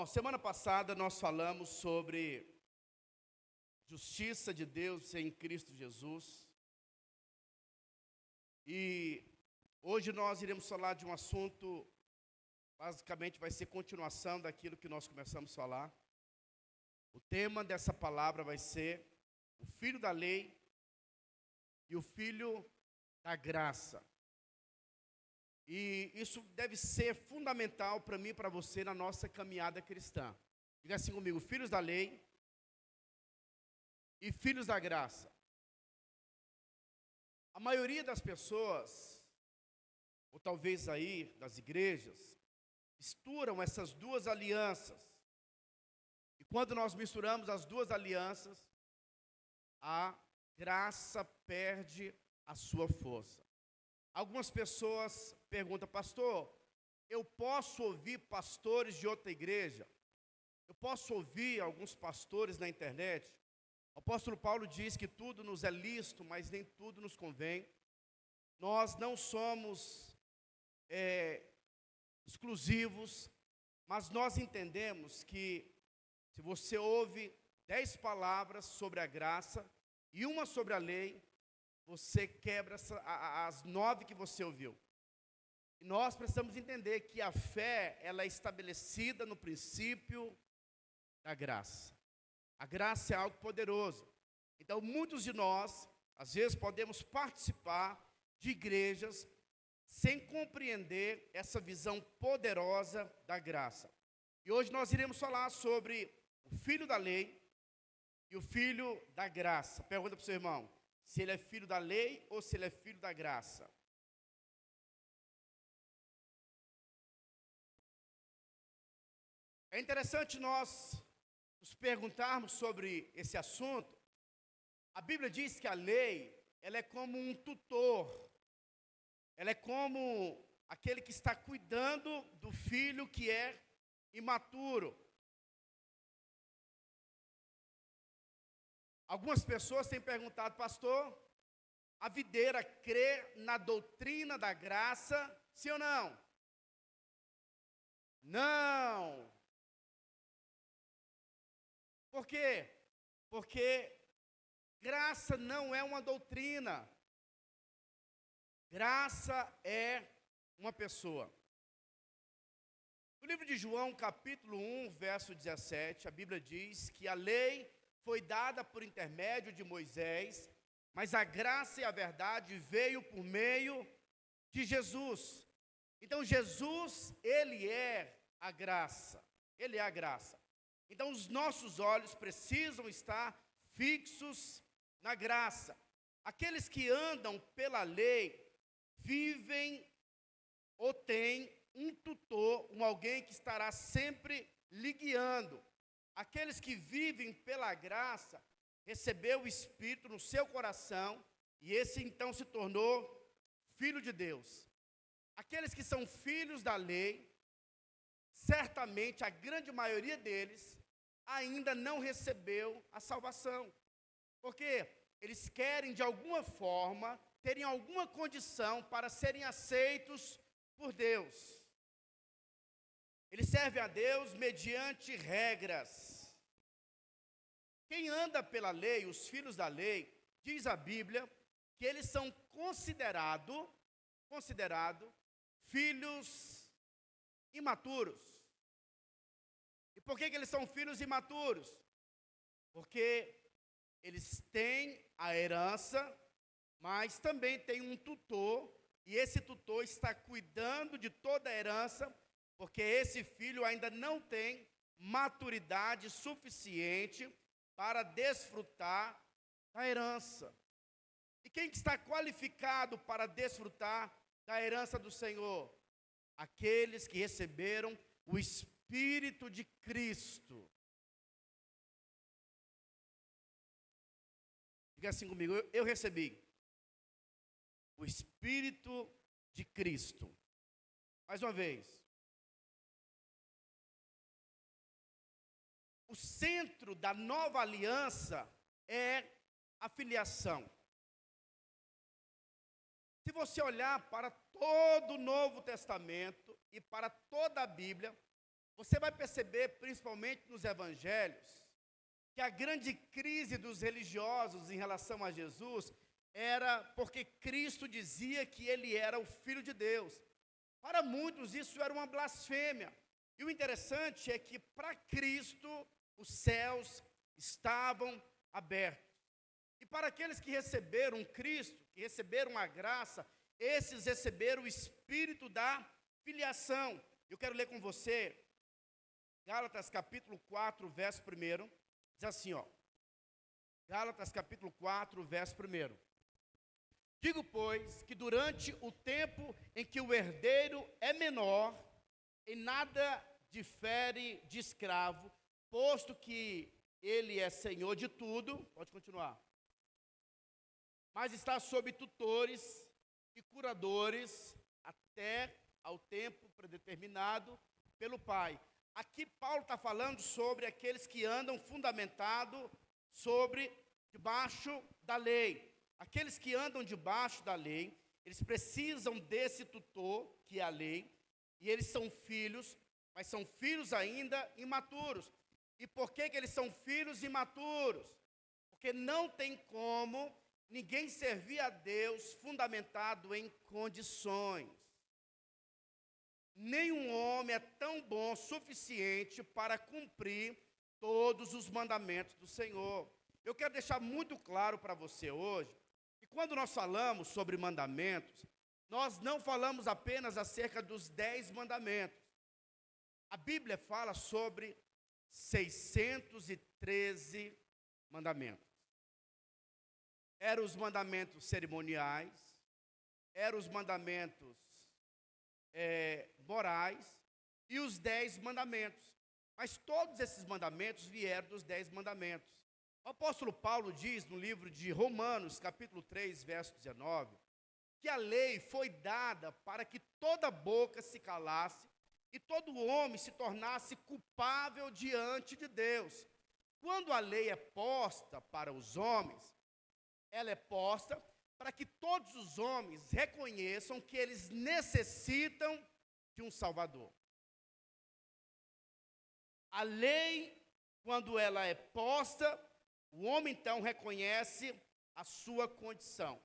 Bom, semana passada nós falamos sobre justiça de Deus em Cristo Jesus. E hoje nós iremos falar de um assunto, basicamente vai ser continuação daquilo que nós começamos a falar. O tema dessa palavra vai ser o filho da lei e o filho da graça. E isso deve ser fundamental para mim e para você na nossa caminhada cristã. Diga assim comigo: filhos da lei e filhos da graça. A maioria das pessoas, ou talvez aí das igrejas, misturam essas duas alianças. E quando nós misturamos as duas alianças, a graça perde a sua força. Algumas pessoas perguntam: pastor, eu posso ouvir pastores de outra igreja? Eu posso ouvir alguns pastores na internet? O apóstolo Paulo diz que tudo nos é lícito, mas nem tudo nos convém. Nós não somos exclusivos, mas nós entendemos que se você ouve 10 palavras sobre a graça e uma sobre a lei, você quebra as 9 que você ouviu. E nós precisamos entender que a fé, ela é estabelecida no princípio da graça. A graça é algo poderoso. Então, muitos de nós, às vezes, podemos participar de igrejas sem compreender essa visão poderosa da graça. E hoje nós iremos falar sobre o filho da lei e o filho da graça. Pergunta para o seu irmão: se ele é filho da lei ou se ele é filho da graça? É interessante nós nos perguntarmos sobre esse assunto. A Bíblia diz que a lei, ela é como um tutor. Ela é como aquele que está cuidando do filho que é imaturo. Algumas pessoas têm perguntado: pastor, a videira crê na doutrina da graça, sim ou não? Não. Por quê? Porque graça não é uma doutrina. Graça é uma pessoa. No livro de João, capítulo 1, verso 17, a Bíblia diz que a lei foi dada por intermédio de Moisés, mas a graça e a verdade veio por meio de Jesus. Então Jesus, ele é a graça. Ele é a graça. Então os nossos olhos precisam estar fixos na graça. Aqueles que andam pela lei vivem ou têm um tutor, alguém que estará sempre lhe guiando. Aqueles que vivem pela graça, recebeu o Espírito no seu coração, e esse então se tornou filho de Deus. Aqueles que são filhos da lei, certamente a grande maioria deles ainda não recebeu a salvação. Porque eles querem de alguma forma, terem alguma condição para serem aceitos por Deus. Eles servem a Deus mediante regras. Quem anda pela lei, os filhos da lei, diz a Bíblia que eles são considerados filhos imaturos. E por que eles são filhos imaturos? Porque eles têm a herança, mas também tem um tutor, e esse tutor está cuidando de toda a herança, porque esse filho ainda não tem maturidade suficiente para desfrutar da herança. E quem está qualificado para desfrutar da herança do Senhor? Aqueles que receberam o Espírito de Cristo. Diga assim comigo: eu recebi o Espírito de Cristo. Mais uma vez. O centro da nova aliança é a filiação. Se você olhar para todo o Novo Testamento e para toda a Bíblia, Você vai perceber, principalmente nos evangelhos, que a grande crise dos religiosos em relação a Jesus era porque Cristo dizia que ele era o Filho de Deus. Para muitos isso era uma blasfêmia. E o interessante é que para Cristo os céus estavam abertos. E para aqueles que receberam Cristo, que receberam a graça, esses receberam o Espírito da filiação. Eu quero ler com você Gálatas capítulo 4, verso 1, diz assim, Gálatas capítulo 4, verso 1. Digo, pois, que durante o tempo em que o herdeiro é menor, em nada difere de escravo, posto que ele é senhor de tudo, pode continuar, mas está sob tutores e curadores até ao tempo predeterminado pelo Pai. Aqui Paulo está falando sobre aqueles que andam fundamentado debaixo da lei. Aqueles que andam debaixo da lei, eles precisam desse tutor, que é a lei, e eles são filhos, mas são filhos ainda imaturos. E por que eles são filhos imaturos? Porque não tem como ninguém servir a Deus fundamentado em condições. Nenhum homem é tão bom o suficiente para cumprir todos os mandamentos do Senhor. Eu quero deixar muito claro para você hoje, que quando nós falamos sobre mandamentos, nós não falamos apenas acerca dos 10 mandamentos. A Bíblia fala sobre 613 mandamentos. Eram os mandamentos cerimoniais, eram os mandamentos morais e os 10 mandamentos. Mas todos esses mandamentos vieram dos 10 mandamentos. O apóstolo Paulo diz no livro de Romanos, capítulo 3, verso 19, que a lei foi dada para que toda boca se calasse e todo homem se tornasse culpável diante de Deus. Quando a lei é posta para os homens, ela é posta para que todos os homens reconheçam que eles necessitam de um Salvador. A lei, quando ela é posta, o homem então reconhece a sua condição.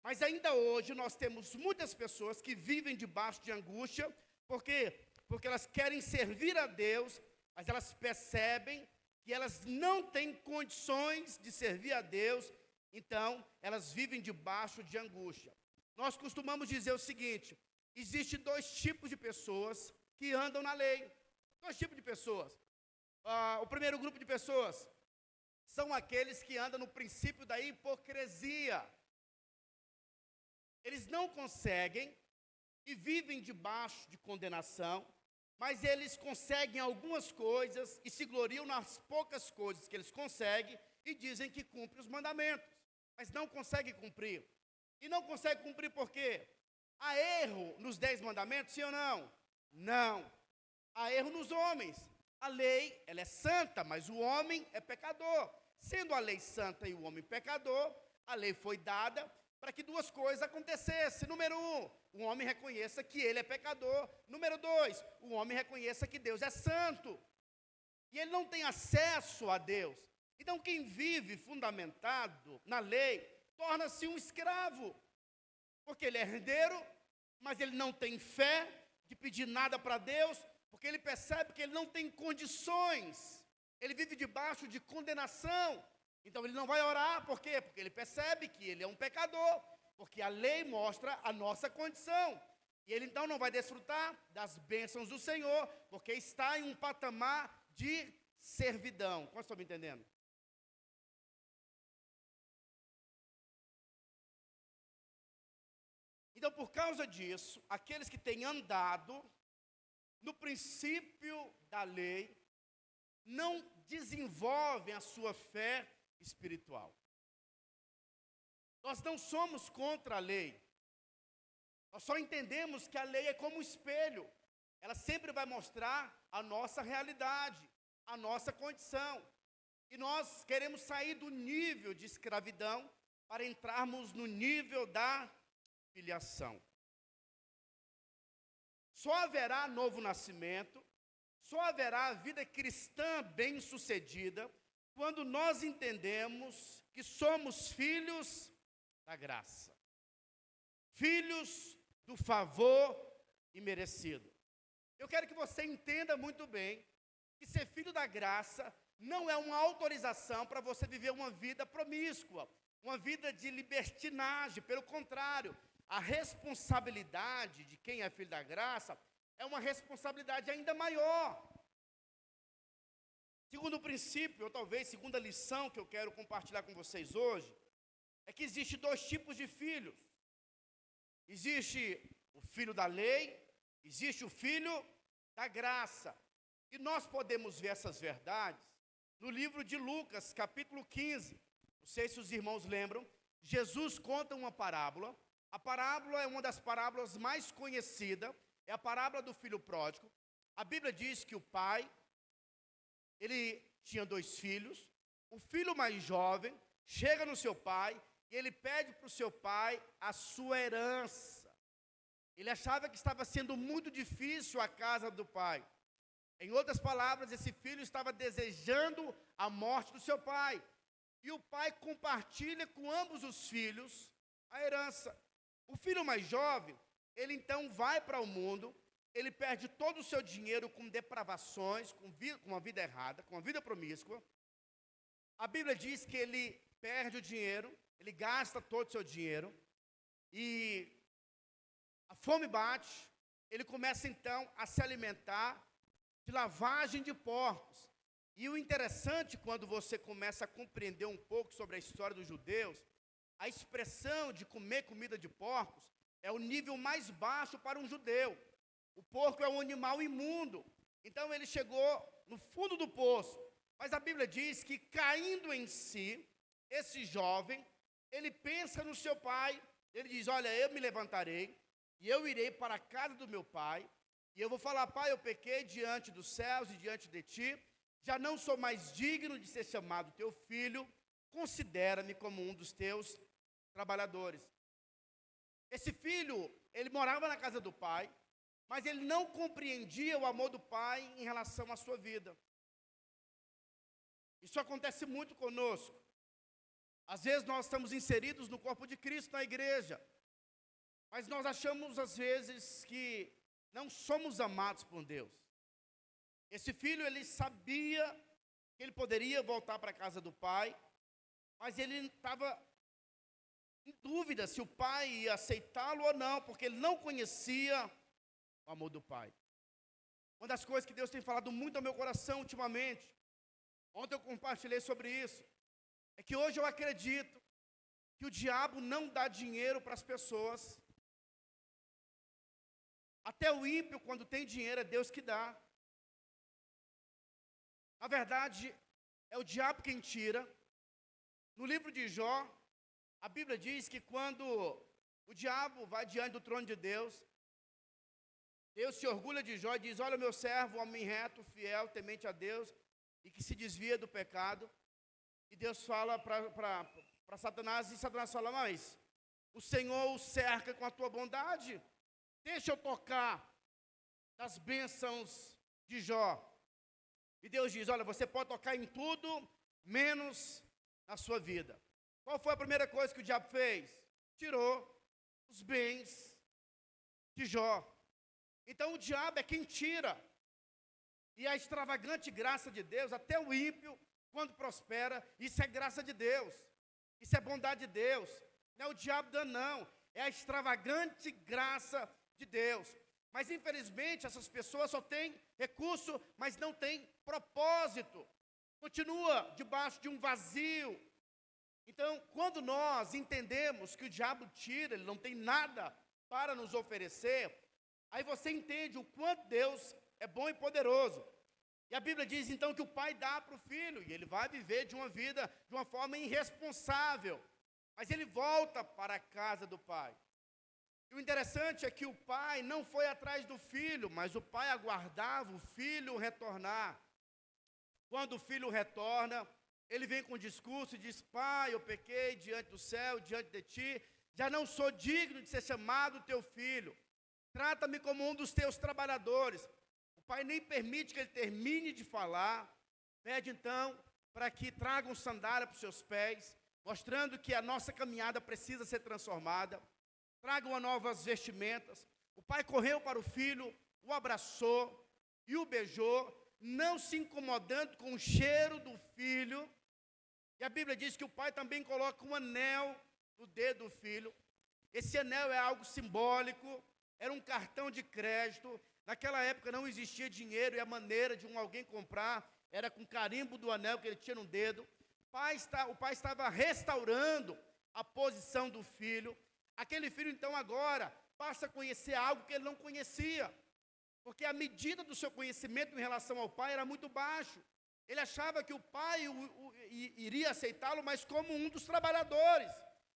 Mas ainda hoje nós temos muitas pessoas que vivem debaixo de angústia, por quê? Porque elas querem servir a Deus, mas elas percebem que elas não têm condições de servir a Deus, então elas vivem debaixo de angústia. Nós costumamos dizer o seguinte: existem 2 tipos de pessoas que andam na lei. 2 tipos de pessoas. O primeiro grupo de pessoas são aqueles que andam no princípio da hipocrisia. Eles não conseguem e vivem debaixo de condenação, mas eles conseguem algumas coisas e se gloriam nas poucas coisas que eles conseguem e dizem que cumprem os mandamentos, mas não conseguem cumprir. E não conseguem cumprir por quê? Há erro nos 10 mandamentos, sim ou não? Não. Há erro nos homens. A lei, ela é santa, mas o homem é pecador. Sendo a lei santa e o homem pecador, a lei foi dada para que 2 coisas acontecessem. Número 1, o homem reconheça que ele é pecador. Número 2, o homem reconheça que Deus é santo. E ele não tem acesso a Deus. Então, quem vive fundamentado na lei, torna-se um escravo. Porque ele é herdeiro, mas ele não tem fé de pedir nada para Deus, porque ele percebe que ele não tem condições. Ele vive debaixo de condenação. Então ele não vai orar, por quê? Porque ele percebe que ele é um pecador, porque a lei mostra a nossa condição. E ele então não vai desfrutar das bênçãos do Senhor, porque está em um patamar de servidão. Como estão me entendendo? Então, por causa disso, aqueles que têm andado no princípio da lei, não desenvolvem a sua fé espiritual. Nós não somos contra a lei. Nós só entendemos que a lei é como um espelho. Ela sempre vai mostrar a nossa realidade, a nossa condição. E nós queremos sair do nível de escravidão para entrarmos no nível da filiação. Só haverá novo nascimento, só haverá vida cristã bem-sucedida quando nós entendemos que somos filhos da graça, filhos do favor imerecido. Eu quero que você entenda muito bem que ser filho da graça não é uma autorização para você viver uma vida promíscua, uma vida de libertinagem. Pelo contrário, a responsabilidade de quem é filho da graça é uma responsabilidade ainda maior. Segundo princípio, ou talvez segunda lição que eu quero compartilhar com vocês hoje, é que existe dois tipos de filhos. Existe o filho da lei, existe o filho da graça. E nós podemos ver essas verdades no livro de Lucas, capítulo 15. Não sei se os irmãos lembram, Jesus conta uma parábola. A parábola é uma das parábolas mais conhecidas, é a parábola do filho pródigo. A Bíblia diz que o pai, ele tinha 2 filhos. O filho mais jovem chega no seu pai e ele pede para o seu pai a sua herança. Ele achava que estava sendo muito difícil a casa do pai. Em outras palavras, esse filho estava desejando a morte do seu pai. E o pai compartilha com ambos os filhos a herança. O filho mais jovem, ele então vai para o mundo, ele perde todo o seu dinheiro com depravações, com uma vida errada, com uma vida promíscua. A Bíblia diz que ele perde o dinheiro, ele gasta todo o seu dinheiro, e a fome bate, ele começa então a se alimentar de lavagem de porcos. E o interessante, quando você começa a compreender um pouco sobre a história dos judeus, a expressão de comer comida de porcos é o nível mais baixo para um judeu. O porco é um animal imundo. Então ele chegou no fundo do poço. Mas a Bíblia diz que, caindo em si, esse jovem, ele pensa no seu pai. Ele diz: olha, eu me levantarei e eu irei para a casa do meu pai, e eu vou falar: pai, eu pequei diante dos céus e diante de ti, já não sou mais digno de ser chamado teu filho, considera-me como um dos teus trabalhadores. Esse filho, ele morava na casa do pai, mas ele não compreendia o amor do pai em relação à sua vida. Isso acontece muito conosco. Às vezes nós estamos inseridos no corpo de Cristo, na igreja, mas nós achamos às vezes que não somos amados por Deus. Esse filho, ele sabia que ele poderia voltar para a casa do pai, mas ele estava em dúvida se o pai ia aceitá-lo ou não, porque ele não conhecia o amor do pai. Uma das coisas que Deus tem falado muito ao meu coração ultimamente, ontem eu compartilhei sobre isso, é que hoje eu acredito que o diabo não dá dinheiro para as pessoas. Até o ímpio, quando tem dinheiro, é Deus que dá. Na verdade, é o diabo quem tira. No livro de Jó, a Bíblia diz que quando o diabo vai diante do trono de Deus, Deus se orgulha de Jó e diz: olha, meu servo, homem reto, fiel, temente a Deus, e que se desvia do pecado. E Deus fala para Satanás, e Satanás fala: mas o Senhor o cerca com a tua bondade, deixa eu tocar nas bênçãos de Jó. E Deus diz: olha, você pode tocar em tudo, menos na sua vida. Qual foi a primeira coisa que o diabo fez? Tirou os bens de Jó. Então o diabo é quem tira. E a extravagante graça de Deus, até o ímpio, quando prospera, isso é graça de Deus. Isso é bondade de Deus. Não é o diabo dando, não. É a extravagante graça de Deus. Mas infelizmente essas pessoas só têm recurso, mas não têm propósito. Continua debaixo de um vazio. Então, quando nós entendemos que o diabo tira, ele não tem nada para nos oferecer, aí você entende o quanto Deus é bom e poderoso. E a Bíblia diz então que o pai dá para o filho, e ele vai viver de uma vida de uma forma irresponsável. Mas ele volta para a casa do pai. E o interessante é que o pai não foi atrás do filho, mas o pai aguardava o filho retornar. Quando o filho retorna, ele vem com o discurso e diz: pai, eu pequei diante do céu, diante de ti, já não sou digno de ser chamado teu filho. Trata-me como um dos teus trabalhadores. O pai nem permite que ele termine de falar. Pede então para que tragam sandália para os seus pés, mostrando que a nossa caminhada precisa ser transformada. Tragam novas vestimentas. O pai correu para o filho, o abraçou e o beijou, não se incomodando com o cheiro do filho. E a Bíblia diz que o pai também coloca um anel no dedo do filho. Esse anel é algo simbólico, era um cartão de crédito. Naquela época não existia dinheiro e a maneira de alguém comprar era com carimbo do anel que ele tinha no dedo. O pai estava restaurando a posição do filho. Aquele filho, então, agora passa a conhecer algo que ele não conhecia, porque a medida do seu conhecimento em relação ao pai era muito baixo. Ele achava que o pai iria aceitá-lo, mas como um dos trabalhadores.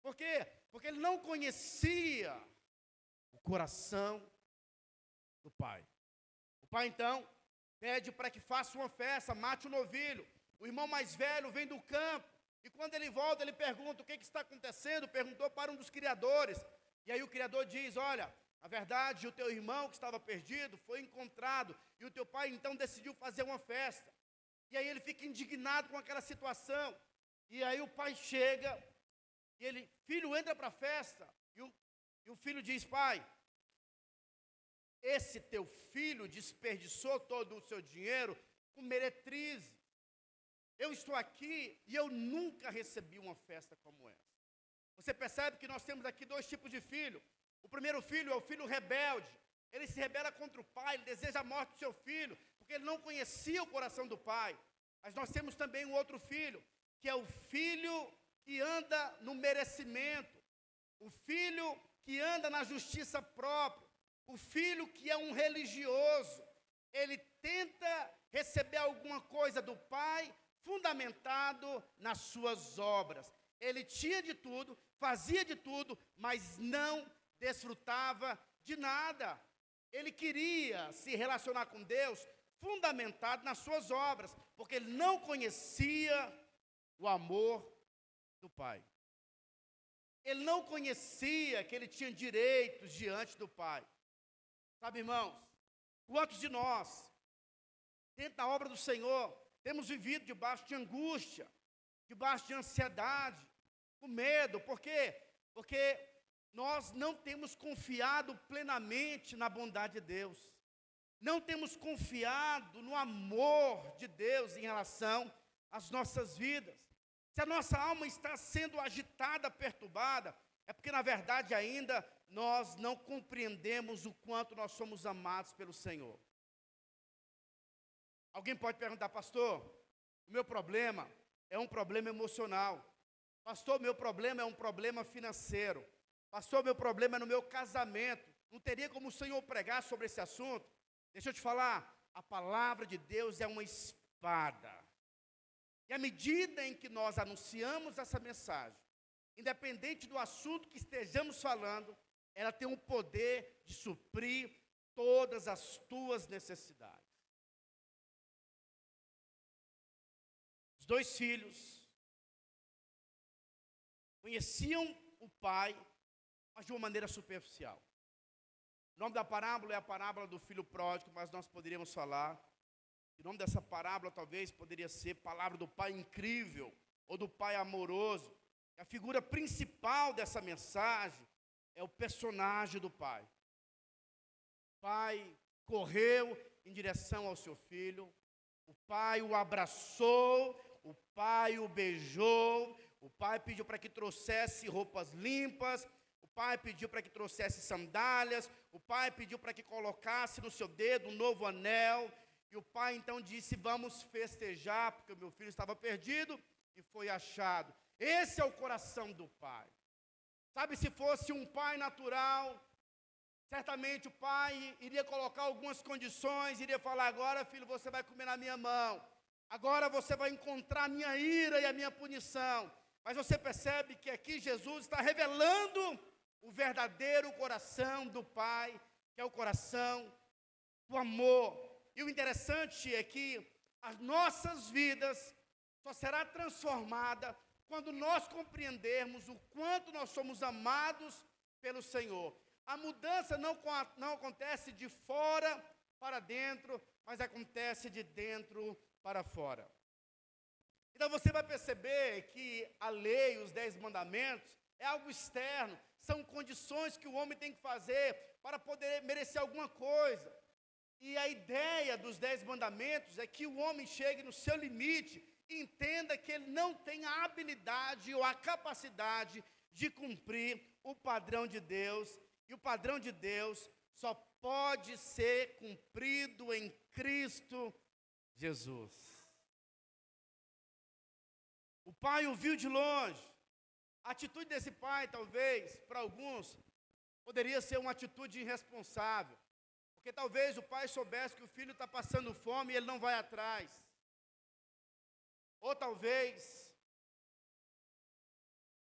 Por quê? Porque ele não conhecia o coração do pai. O pai, então, pede para que faça uma festa, mate o novilho. O irmão mais velho vem do campo, e quando ele volta, ele pergunta: o que está acontecendo? Perguntou para um dos criadores. E aí o criador diz: olha, na verdade, o teu irmão que estava perdido foi encontrado, e o teu pai então decidiu fazer uma festa. E aí ele fica indignado com aquela situação. E aí o pai chega, e ele: filho, entra para a festa. E o filho diz: pai, esse teu filho desperdiçou todo o seu dinheiro com meretrizes. Eu estou aqui e eu nunca recebi uma festa como essa. Você percebe que nós temos aqui dois tipos de filho. O primeiro filho é o filho rebelde. Ele se rebela contra o pai, ele deseja a morte do seu filho, porque ele não conhecia o coração do pai. Mas nós temos também um outro filho, que é o filho que anda no merecimento, o filho que anda na justiça própria, o filho que é um religioso. Ele tenta receber alguma coisa do pai, fundamentado nas suas obras. Ele tinha de tudo, fazia de tudo, mas não desfrutava de nada. Ele queria se relacionar com Deus fundamentado nas suas obras, porque ele não conhecia o amor do pai. Ele não conhecia que ele tinha direitos diante do pai. Sabe, irmãos, quantos de nós, dentro da obra do Senhor, temos vivido debaixo de angústia, debaixo de ansiedade, com medo? Por quê? Porque nós não temos confiado plenamente na bondade de Deus. Não temos confiado no amor de Deus em relação às nossas vidas. Se a nossa alma está sendo agitada, perturbada, é porque, na verdade, ainda nós não compreendemos o quanto nós somos amados pelo Senhor. Alguém pode perguntar: pastor, o meu problema é um problema emocional. Pastor, meu problema é um problema financeiro. Pastor, meu problema é no meu casamento. Não teria como o Senhor pregar sobre esse assunto? Deixa eu te falar, a palavra de Deus é uma espada. E à medida em que nós anunciamos essa mensagem, independente do assunto que estejamos falando, ela tem o poder de suprir todas as tuas necessidades. Os dois filhos conheciam o pai, mas de uma maneira superficial. O nome da parábola é a parábola do filho pródigo, mas nós poderíamos falar, o nome dessa parábola talvez poderia ser palavra do pai incrível, ou do pai amoroso. A figura principal dessa mensagem é o personagem do pai. O pai correu em direção ao seu filho, o pai o abraçou, o pai o beijou, o pai pediu para que trouxesse roupas limpas, o pai pediu para que trouxesse sandálias, o pai pediu para que colocasse no seu dedo um novo anel, e o pai então disse: vamos festejar, porque o meu filho estava perdido e foi achado. Esse é o coração do pai. Sabe, se fosse um pai natural, certamente o pai iria colocar algumas condições, iria falar: agora, filho, você vai comer na minha mão, agora você vai encontrar a minha ira e a minha punição. Mas você percebe que aqui Jesus está revelando o verdadeiro coração do pai, que é o coração do amor. E o interessante é que as nossas vidas só será transformada quando nós compreendermos o quanto nós somos amados pelo Senhor. A mudança não acontece de fora para dentro, mas acontece de dentro para fora. Então você vai perceber que a lei, os 10 mandamentos, é algo externo, são condições que o homem tem que fazer para poder merecer alguma coisa. E a ideia dos 10 mandamentos é que o homem chegue no seu limite e entenda que ele não tem a habilidade ou a capacidade de cumprir o padrão de Deus. E o padrão de Deus só pode ser cumprido em Cristo Jesus. O pai o viu de longe. A atitude desse pai, talvez, para alguns, poderia ser uma atitude irresponsável. Porque talvez o pai soubesse que o filho está passando fome e ele não vai atrás. Ou talvez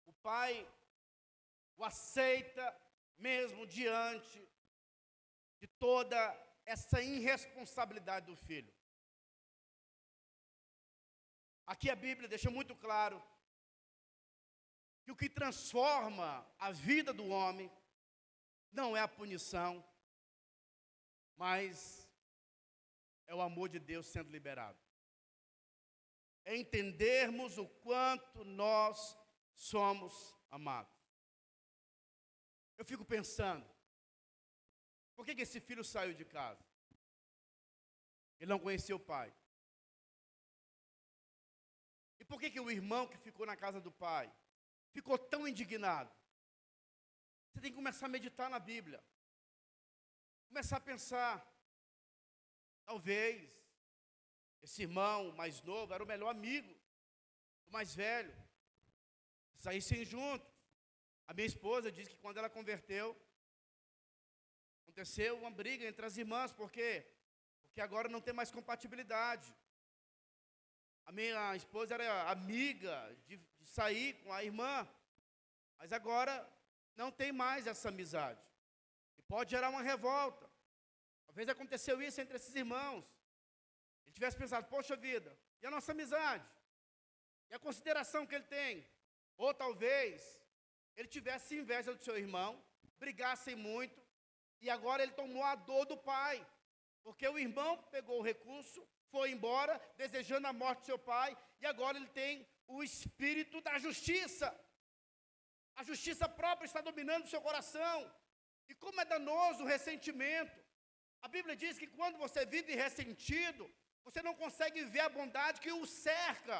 o pai o aceita mesmo diante de toda essa irresponsabilidade do filho. Aqui a Bíblia deixa muito claro que o que transforma a vida do homem não é a punição, mas é o amor de Deus sendo liberado. É entendermos o quanto nós somos amados. Eu fico pensando, por que esse filho saiu de casa? Ele não conhecia o pai. E por que o irmão que ficou na casa do pai ficou tão indignado? Você tem que começar a meditar na Bíblia. Começar a pensar. Talvez esse irmão mais novo era o melhor amigo do mais velho. Saíssem juntos. A minha esposa diz que quando ela converteu, aconteceu uma briga entre as irmãs. Por quê? Porque agora não tem mais compatibilidade. A minha esposa era amiga de sair com a irmã, mas agora não tem mais essa amizade. E pode gerar uma revolta. Talvez aconteceu isso entre esses irmãos. Ele tivesse pensado, poxa vida, e a nossa amizade? E a consideração que ele tem? Ou talvez ele tivesse inveja do seu irmão, brigassem muito, e agora ele tomou a dor do pai. Porque o irmão pegou o recurso, foi embora, desejando a morte do seu pai, e agora ele tem o espírito da justiça. A justiça própria está dominando o seu coração. E como é danoso o ressentimento. A Bíblia diz que quando você vive ressentido, você não consegue ver a bondade que o cerca.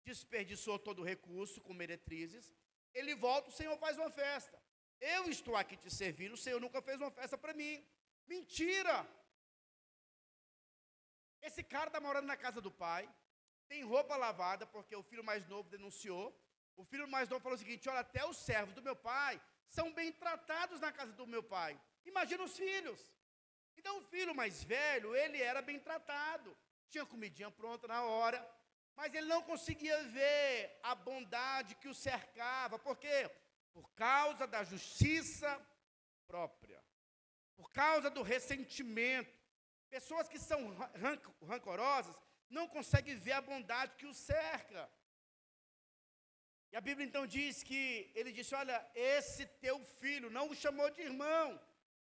Desperdiçou todo o recurso com meretrizes, ele volta, o Senhor faz uma festa. Eu estou aqui te servindo, o Senhor nunca fez uma festa para mim. Mentira! Esse cara está morando na casa do pai, tem roupa lavada, porque o filho mais novo denunciou. O filho mais novo falou o seguinte, olha, até os servos do meu pai são bem tratados na casa do meu pai. Imagina os filhos. Então o filho mais velho, ele era bem tratado. Tinha comidinha pronta na hora, mas ele não conseguia ver a bondade que o cercava. Por quê? Por causa da justiça própria. Por causa do ressentimento. Pessoas que são rancorosas não conseguem ver a bondade que o cerca. E a Bíblia então diz que ele disse, olha, esse teu filho, não o chamou de irmão.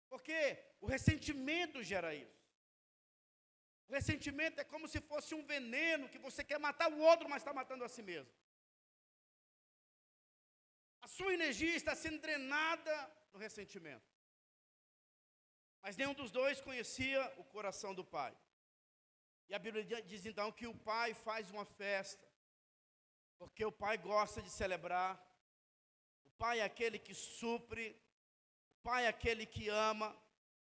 Porque o ressentimento gera isso. O ressentimento é como se fosse um veneno que você quer matar o outro, mas está matando a si mesmo. A sua energia está sendo drenada no ressentimento. Mas nenhum dos dois conhecia o coração do pai. E a Bíblia diz então que o pai faz uma festa, porque o pai gosta de celebrar. O pai é aquele que supre, o pai é aquele que ama,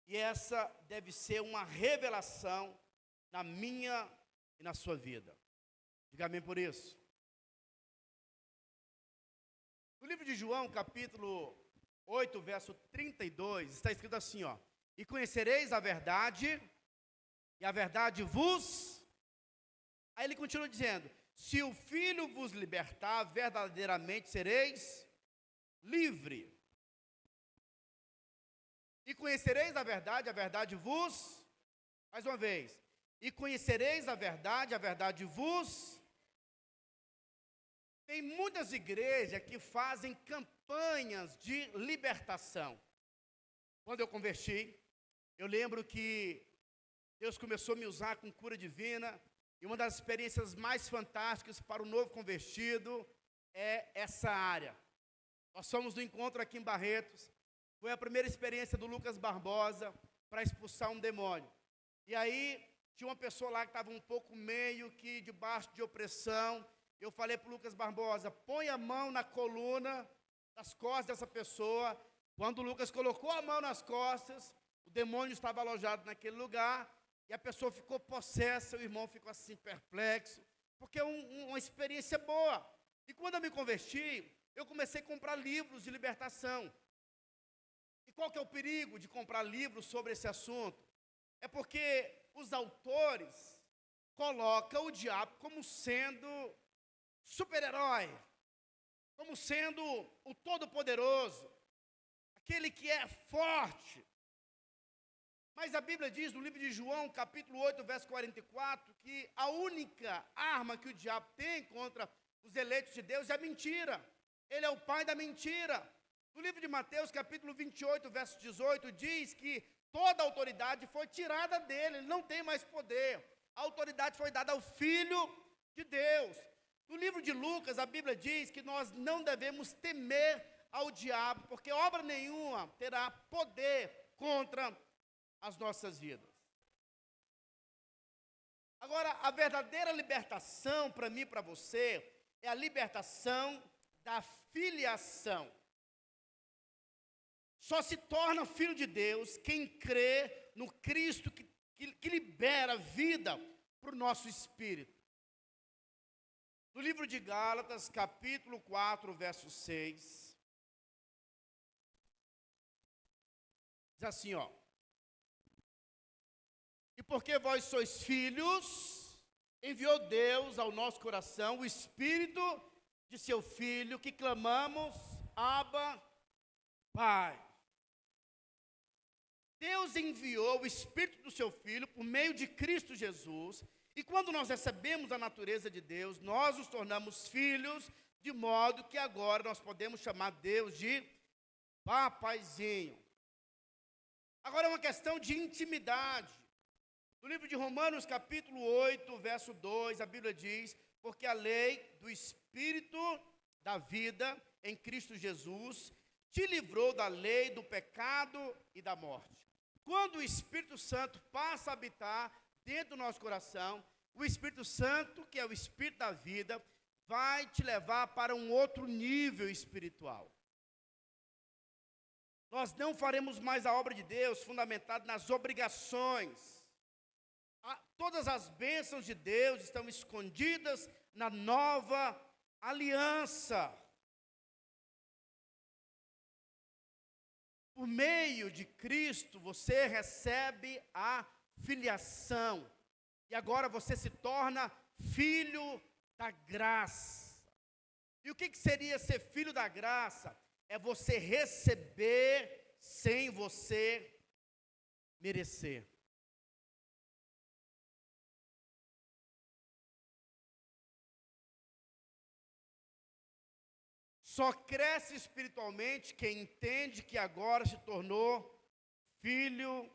e essa deve ser uma revelação na minha e na sua vida. Diga amém por isso. No livro de João, capítulo 8, verso 32, está escrito assim, ó. E conhecereis a verdade, e a verdade vos... Aí ele continua dizendo, se o Filho vos libertar, verdadeiramente sereis livre. E conhecereis a verdade vos... Mais uma vez. E conhecereis a verdade vos... Tem muitas igrejas que fazem campanhas de libertação. Quando eu converti, Eu lembro que Deus começou a me usar com cura divina, e uma das experiências mais fantásticas para o novo convertido é essa área. Nós fomos no encontro aqui em Barretos, foi a primeira experiência do Lucas Barbosa para expulsar um demônio. E aí, tinha uma pessoa lá que estava um pouco meio que debaixo de opressão. Eu falei para o Lucas Barbosa, põe a mão na coluna, nas costas dessa pessoa. Quando o Lucas colocou a mão nas costas, o demônio estava alojado naquele lugar, e a pessoa ficou possessa, o irmão ficou assim perplexo, porque é uma experiência boa. E quando eu me converti, eu comecei a comprar livros de libertação. E qual que é o perigo de comprar livros sobre esse assunto? É porque os autores colocam o diabo como sendo super-herói, como sendo o todo-poderoso, aquele que é forte. Mas a Bíblia diz, no livro de João, capítulo 8, verso 44, que a única arma que o diabo tem contra os eleitos de Deus é a mentira. Ele é o pai da mentira. No livro de Mateus, capítulo 28, verso 18, diz que toda a autoridade foi tirada dele, ele não tem mais poder. A autoridade foi dada ao Filho de Deus. No livro de Lucas, a Bíblia diz que nós não devemos temer ao diabo, porque obra nenhuma terá poder contra as nossas vidas. Agora, a verdadeira libertação para mim e para você é a libertação da filiação. Só se torna filho de Deus quem crê no Cristo que libera vida para o nosso espírito. No livro de Gálatas, capítulo 4, verso 6, diz assim, ó. E porque vós sois filhos, enviou Deus ao nosso coração o Espírito de seu Filho, que clamamos, Abba, Pai. Deus enviou o Espírito do seu Filho por meio de Cristo Jesus, e quando nós recebemos a natureza de Deus, nós nos tornamos filhos, de modo que agora nós podemos chamar Deus de papaizinho. Agora é uma questão de intimidade. No livro de Romanos, capítulo 8, verso 2, a Bíblia diz, porque a lei do Espírito da vida em Cristo Jesus te livrou da lei do pecado e da morte. Quando o Espírito Santo passa a habitar dentro do nosso coração, o Espírito Santo, que é o Espírito da vida, vai te levar para um outro nível espiritual. Nós não faremos mais a obra de Deus fundamentada nas obrigações. Todas as bênçãos de Deus estão escondidas na nova aliança. Por meio de Cristo, você recebe a filiação. E agora você se torna filho da graça. E o que seria ser filho da graça? É você receber sem você merecer. Só cresce espiritualmente quem entende que agora se tornou filho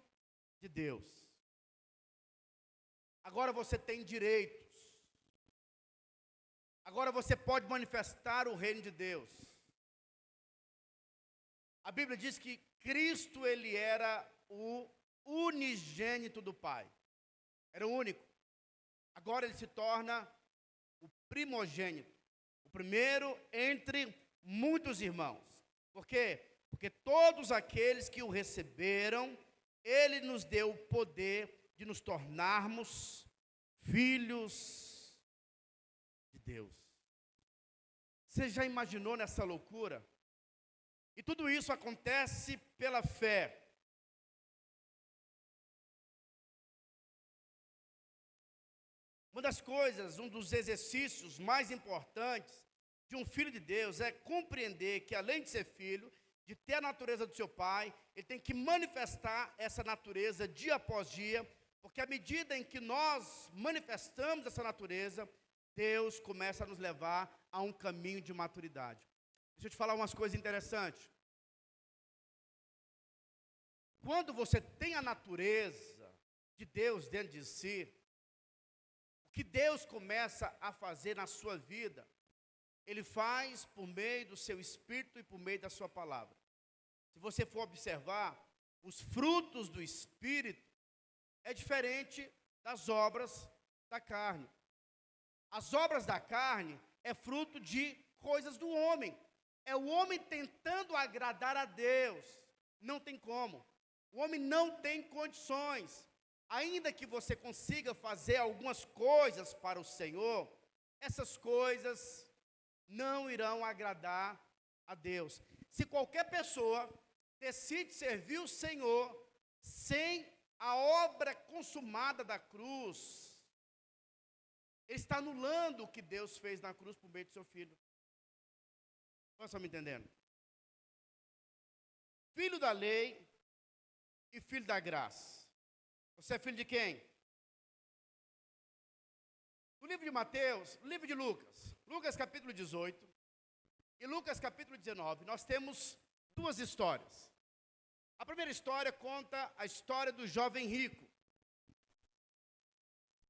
de Deus. Agora você tem direitos. Agora você pode manifestar o reino de Deus. A Bíblia diz que Cristo, ele era o unigênito do Pai. Era o único. Agora ele se torna o primogênito. O primeiro entre muitos irmãos. Por quê? Porque todos aqueles que o receberam, ele nos deu o poder de nos tornarmos filhos de Deus. Você já imaginou nessa loucura? E tudo isso acontece pela fé. Uma das coisas, um dos exercícios mais importantes de um filho de Deus é compreender que, além de ser filho, de ter a natureza do seu pai, ele tem que manifestar essa natureza dia após dia, porque à medida em que nós manifestamos essa natureza, Deus começa a nos levar a um caminho de maturidade. Deixa eu te falar umas coisas interessantes. quando você tem a natureza de Deus dentro de si, o que Deus começa a fazer na sua vida, Ele faz por meio do seu Espírito e por meio da sua palavra. Se você for observar, os frutos do Espírito é diferente das obras da carne. As obras da carne é fruto de coisas do homem. É o homem tentando agradar a Deus. Não tem como. O homem não tem condições. Ainda que você consiga fazer algumas coisas para o Senhor, essas coisas não irão agradar a Deus. Se qualquer pessoa decide servir o Senhor sem a obra consumada da cruz, ele está anulando o que Deus fez na cruz por meio do seu Filho. Vocês estão me entendendo? Filho da lei e filho da graça. Você é filho de quem? No livro de Mateus, no livro de Lucas, Lucas capítulo 18 e Lucas capítulo 19, nós temos duas histórias. A primeira história conta a história do jovem rico.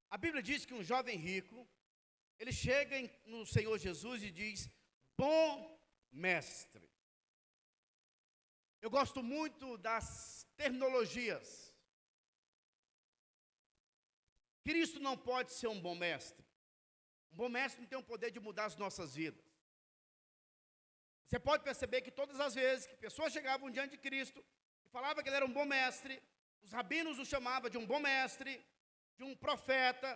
A Bíblia diz que um jovem rico, ele chega no Senhor Jesus e diz: bom mestre. Eu gosto muito das terminologias. Cristo não pode ser um bom mestre. Um bom mestre não tem o poder de mudar as nossas vidas. Você pode perceber que todas as vezes que pessoas chegavam diante de Cristo e falavam que ele era um bom mestre, os rabinos o chamavam de um bom mestre, de um profeta.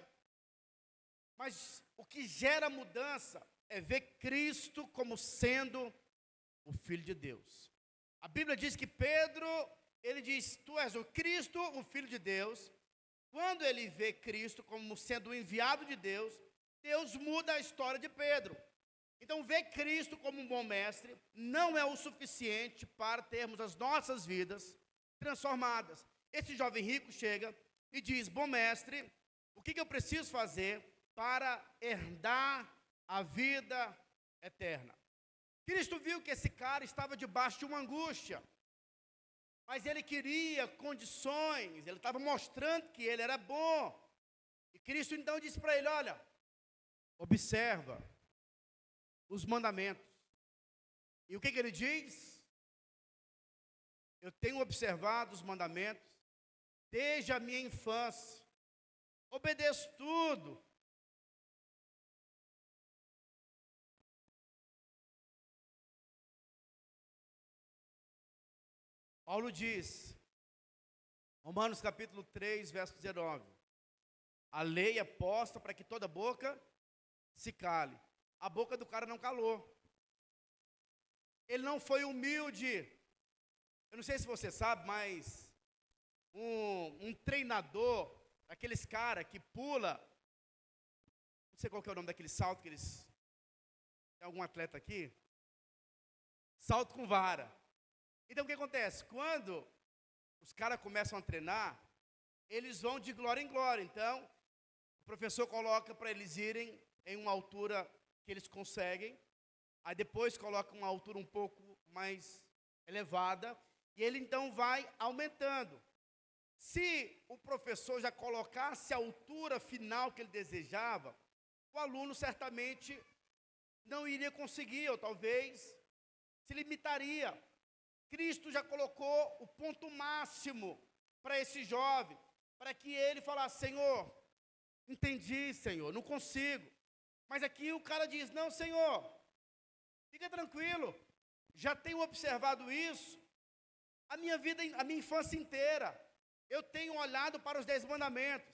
Mas o que gera mudança é ver Cristo como sendo o Filho de Deus. A Bíblia diz que Pedro, ele diz: tu és o Cristo, o Filho de Deus. Quando ele vê Cristo como sendo o enviado de Deus, Deus muda a história de Pedro. Então, ver Cristo como um bom mestre não é o suficiente para termos as nossas vidas transformadas. Esse jovem rico chega e diz: bom mestre, o que eu preciso fazer para herdar a vida eterna? Cristo viu que esse cara estava debaixo de uma angústia, mas ele queria condições, ele estava mostrando que ele era bom. E Cristo então disse para ele: olha, observa os mandamentos. E o que ele diz? Eu tenho observado os mandamentos desde a minha infância, obedeço tudo. Paulo diz, Romanos capítulo 3, verso 19, a lei é posta para que toda boca se cale. A boca do cara não calou. Ele não foi humilde. Eu não sei se você sabe, mas um treinador, aqueles caras que pula, não sei qual que é o nome daquele salto que eles... Tem algum atleta aqui? Salto com vara. Então o que acontece? Quando os caras começam a treinar, eles vão de glória em glória. Então, o professor coloca para eles irem em uma altura que eles conseguem, aí depois coloca uma altura um pouco mais elevada, e ele então vai aumentando. Se o professor já colocasse a altura final que ele desejava, o aluno certamente não iria conseguir, ou talvez se limitaria. Cristo já colocou o ponto máximo para esse jovem, para que ele falasse: Senhor, entendi, Senhor, não consigo. Mas aqui o cara diz: não, Senhor, fica tranquilo, já tenho observado isso a minha vida, a minha infância inteira. Eu tenho olhado para os 10 mandamentos.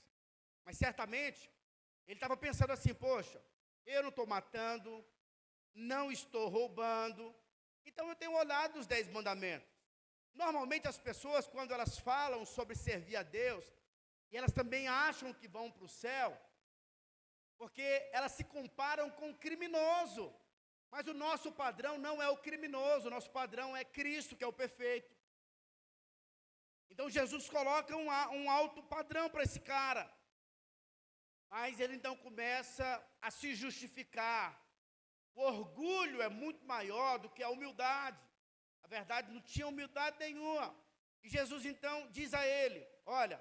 Mas certamente, ele estava pensando assim: poxa, eu não estou matando, não estou roubando, então eu tenho olhado os 10 mandamentos. Normalmente as pessoas, quando elas falam sobre servir a Deus, e elas também acham que vão para o céu, porque elas se comparam com o criminoso. Mas o nosso padrão não é o criminoso, o nosso padrão é Cristo, que é o perfeito. Então Jesus coloca um alto padrão para esse cara. Mas ele então começa a se justificar. O orgulho é muito maior do que a humildade. Na verdade, não tinha humildade nenhuma. E Jesus então diz a ele: olha,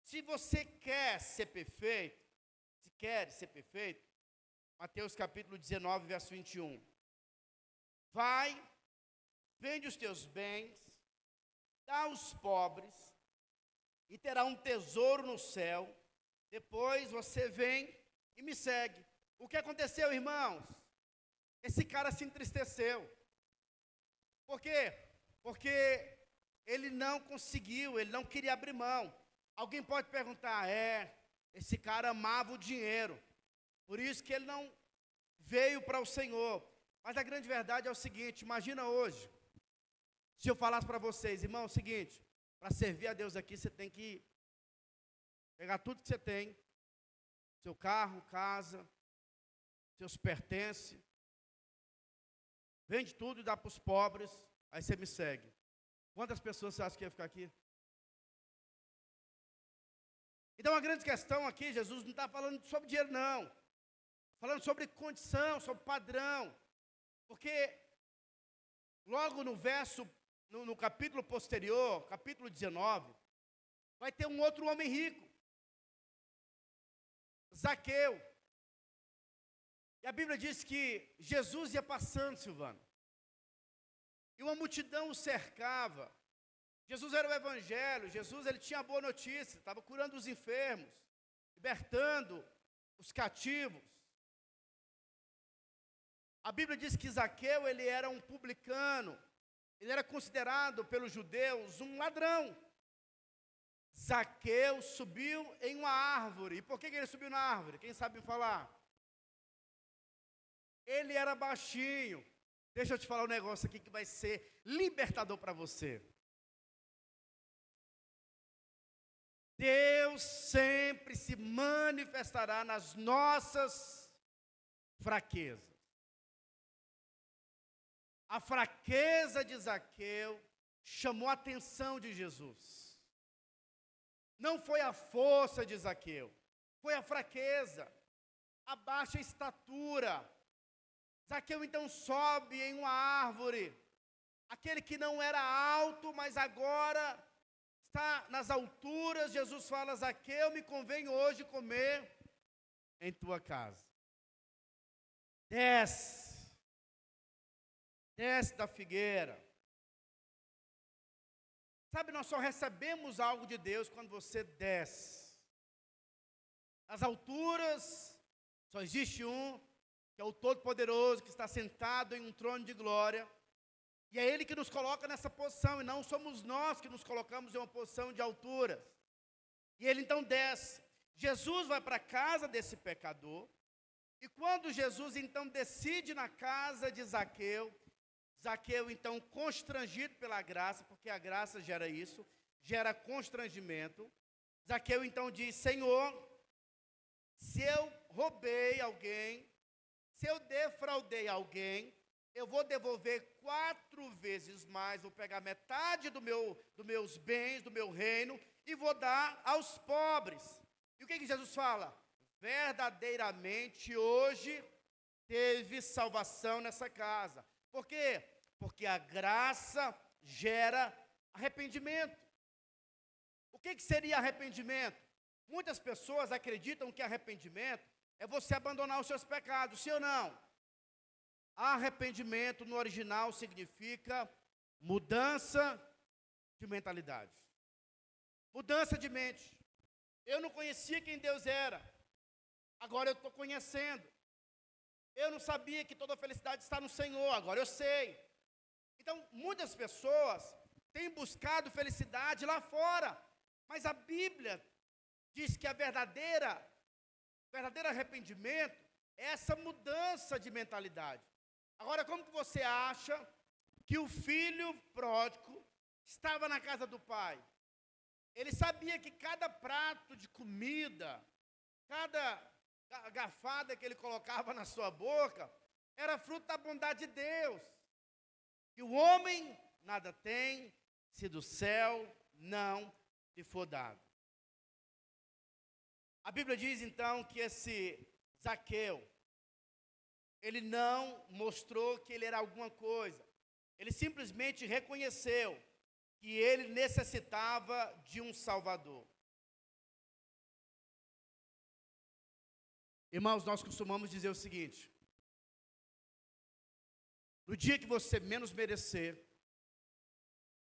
se você quer ser perfeito, se quer ser perfeito, Mateus capítulo 19, verso 21. Vai, vende os teus bens, dá aos pobres, e terá um tesouro no céu. Depois você vem e me segue. O que aconteceu, irmãos? Esse cara se entristeceu. Por quê? Porque ele não conseguiu, ele não queria abrir mão. Alguém pode perguntar: esse cara amava o dinheiro, por isso que ele não veio para o Senhor. Mas a grande verdade é o seguinte: imagina hoje, se eu falasse para vocês, irmão, é o seguinte, para servir a Deus aqui, você tem que pegar tudo que você tem, seu carro, casa, seus pertences, vende tudo e dá para os pobres, aí você me segue. Quantas pessoas você acha que ia ficar aqui? Então a grande questão aqui, Jesus não está falando sobre dinheiro não, falando sobre condição, sobre padrão, porque logo no verso, no capítulo posterior, capítulo 19, vai ter um outro homem rico, Zaqueu. E a Bíblia diz que Jesus ia passando, Silvano, e uma multidão o cercava. Jesus era o evangelho, Jesus ele tinha a boa notícia, estava curando os enfermos, libertando os cativos. A Bíblia diz que Zaqueu ele era um publicano, ele era considerado pelos judeus um ladrão. Zaqueu subiu em uma árvore. E por que ele subiu na árvore? Quem sabe falar? Ele era baixinho. Deixa eu te falar um negócio aqui que vai ser libertador para você. Deus sempre se manifestará nas nossas fraquezas. A fraqueza de Zaqueu chamou a atenção de Jesus. Não foi a força de Zaqueu, foi a fraqueza, a baixa estatura. Zaqueu então sobe em uma árvore. Aquele que não era alto, mas agora está nas alturas. Jesus fala: Zaqueu, me convém hoje comer em tua casa. Desce da figueira. Sabe, nós só recebemos algo de Deus quando você desce. Nas alturas, só existe um, que é o Todo-Poderoso, que está sentado em um trono de glória. E é Ele que nos coloca nessa posição, e não somos nós que nos colocamos em uma posição de alturas. E Ele então desce. Jesus vai para a casa desse pecador, e quando Jesus então decide na casa de Zaqueu, Zaqueu então constrangido pela graça, porque a graça gera isso, gera constrangimento. Zaqueu então diz: Senhor, se eu roubei alguém, se eu defraudei alguém, eu vou devolver 4 vezes mais, vou pegar metade dos meus bens, do meu reino, e vou dar aos pobres. E o que Jesus fala? Verdadeiramente hoje teve salvação nessa casa. Por quê? Porque a graça gera arrependimento. O que seria arrependimento? Muitas pessoas acreditam que arrependimento é você abandonar os seus pecados, sim ou não? Arrependimento no original significa mudança de mentalidade. Mudança de mente. Eu não conhecia quem Deus era, agora eu estou conhecendo. Eu não sabia que toda a felicidade está no Senhor, agora eu sei. Então, muitas pessoas têm buscado felicidade lá fora, mas a Bíblia diz que o verdadeiro arrependimento é essa mudança de mentalidade. Agora, como que você acha que o filho pródigo estava na casa do pai? Ele sabia que cada prato de comida, cada garfada que ele colocava na sua boca, era fruto da bondade de Deus. Que o homem nada tem, se do céu não lhe for dado. A Bíblia diz então que esse Zaqueu, ele não mostrou que ele era alguma coisa. Ele simplesmente reconheceu que ele necessitava de um Salvador. Irmãos, nós costumamos dizer o seguinte: no dia que você menos merecer,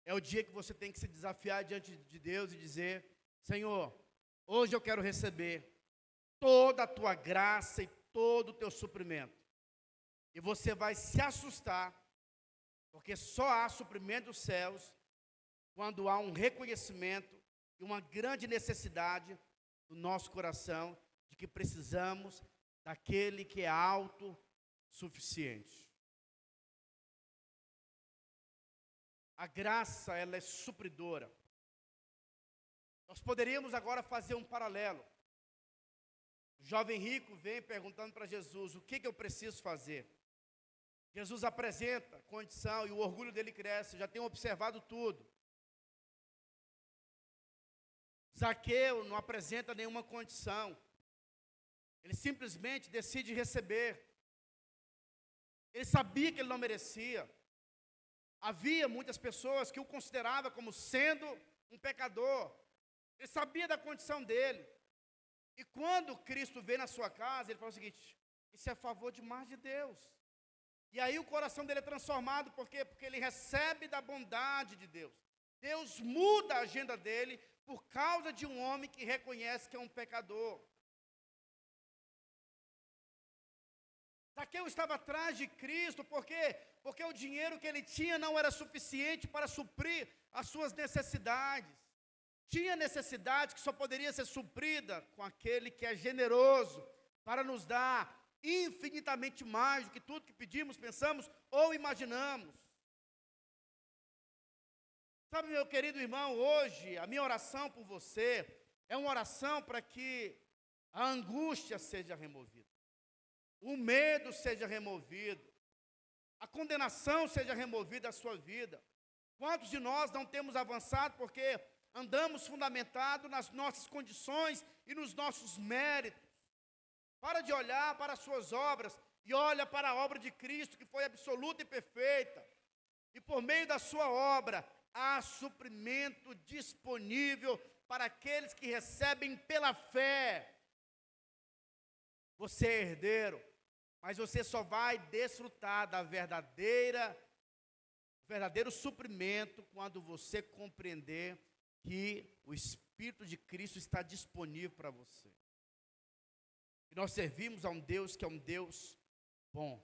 é o dia que você tem que se desafiar diante de Deus e dizer: Senhor, hoje eu quero receber toda a tua graça e todo o teu suprimento. E você vai se assustar, porque só há suprimento dos céus quando há um reconhecimento e uma grande necessidade no nosso coração de que precisamos daquele que é autossuficiente. A graça, ela é supridora. Nós poderíamos agora fazer um paralelo. O jovem rico vem perguntando para Jesus: o que eu preciso fazer? Jesus apresenta a condição e o orgulho dele cresce. Já tenho observado tudo. Zaqueu não apresenta nenhuma condição. Ele simplesmente decide receber. Ele sabia que ele não merecia. Havia muitas pessoas que o consideravam como sendo um pecador. Ele sabia da condição dele. E quando Cristo veio na sua casa, ele falou o seguinte: isso é a favor demais de Deus. E aí o coração dele é transformado, por quê? Porque ele recebe da bondade de Deus. Deus muda a agenda dele por causa de um homem que reconhece que é um pecador. Zaqueu estava atrás de Cristo, por quê? Porque o dinheiro que ele tinha não era suficiente para suprir as suas necessidades. Tinha necessidade que só poderia ser suprida com aquele que é generoso para nos dar infinitamente mais do que tudo que pedimos, pensamos ou imaginamos. Sabe, meu querido irmão, hoje a minha oração por você é uma oração para que a angústia seja removida, o medo seja removido, a condenação seja removida da sua vida. Quantos de nós não temos avançado porque andamos fundamentados nas nossas condições e nos nossos méritos? Para de olhar para as suas obras e olha para a obra de Cristo, que foi absoluta e perfeita. E por meio da sua obra, há suprimento disponível para aqueles que recebem pela fé. Você é herdeiro, mas você só vai desfrutar da verdadeiro suprimento quando você compreender que o Espírito de Cristo está disponível para você. E nós servimos a um Deus que é um Deus bom.